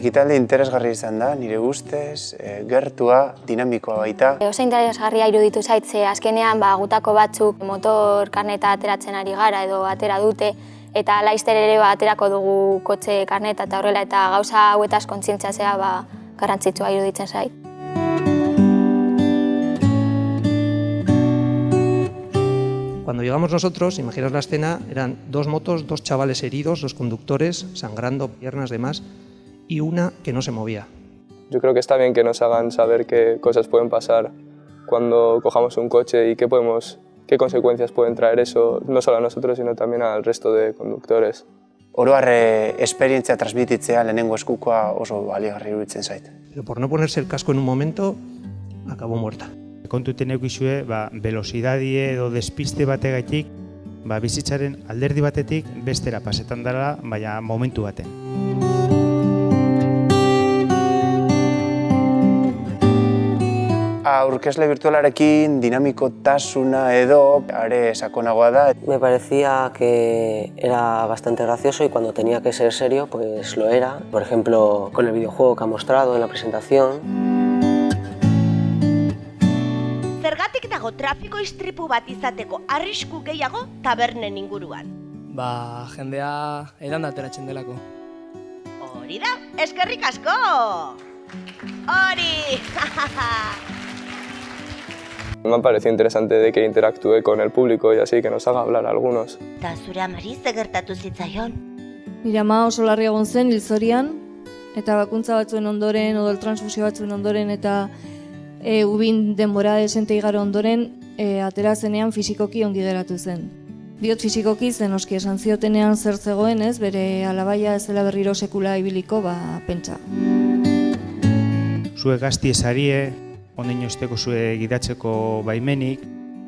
ekitaldi interesgarri izan da, nire ustez, gertua, dinamikoa baita. Oso interesgarria iruditu zait, ze azkenean gutako batzuk motor karneta ateratzen ari gara edo atera dute, eta laizter ere aterako dugu kotxe karneta eta horrela, eta gauza hauetaz kontzientziatzea garrantzitsua iruditzen zait. Cuando llegamos nosotros, imaginaos la escena, eran 2 motos, 2 chavales heridos, 2 conductores, sangrando, piernas, demás, y una que no se movía. Yo creo que está bien que nos hagan saber qué cosas pueden pasar cuando cojamos un coche y qué consecuencias pueden traer eso, no solo a nosotros, sino también al resto de conductores. Oro har esperientzia transmititzea lehenengo eskukoa oso baliagarri iruditzen zait. Pero por no ponerse el casco en un momento, acabó muerta. Kontuten eukizue, velocidadie edo despiste bategatik, bizitzaren alderdi batetik bestera pasetan dela, baina momentu baten. Aurkezle virtualarekin dinamikotasuna edo are sakonagoa da. Me parecía que era bastante gracioso y cuando tenía que ser serio, pues lo era. Por ejemplo, con el videojuego que ha mostrado en la presentación. Zergatik dago trafiko istripu bat izateko arrisku gehiago tabernen inguruan? Jendea edanda ateratzen delako. Hori da, eskerrik asko! Hori! Me ha parecido interesante de que interactúe con el público y así, que nos haga hablar a algunos. Ta zure amari ze gertatu zitzaion? Nire ama oso larri egon zen hilzorian, eta bakuntza batzuen ondoren, odol transfusio batzuen ondoren, eta ubin denbora desente igaro ondoren, atera zenean fisikoki ongi geratu zen. Diot fisikoki zen oski esan ziotenean zer zegoen ez, bere alabaia ez dela berriro sekula ibiliko, pentsa. Zue gazti ezarie, ondeino esteko zue gidatzeko baimenik,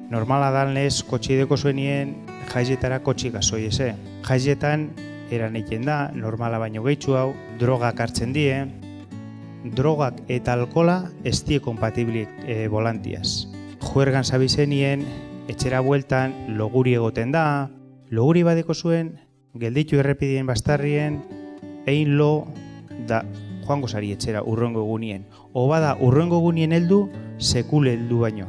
normala danlez kotxideko zuenien jaizetara kotxi gazoi eze. Jaizetan eran eiken da, normala baino gehitzu hau, drogak hartzen die, drogak eta alkola ez die kompatiblik volantiaz. Juergan zabizenien, etxera bueltan, loguri egoten da, loguri badeko zuen, gelditu errepidien bastarrien, egin lo da joango zari etxera urrengo egunien. O bada urrengo egunien heldu, sekule heldu baino.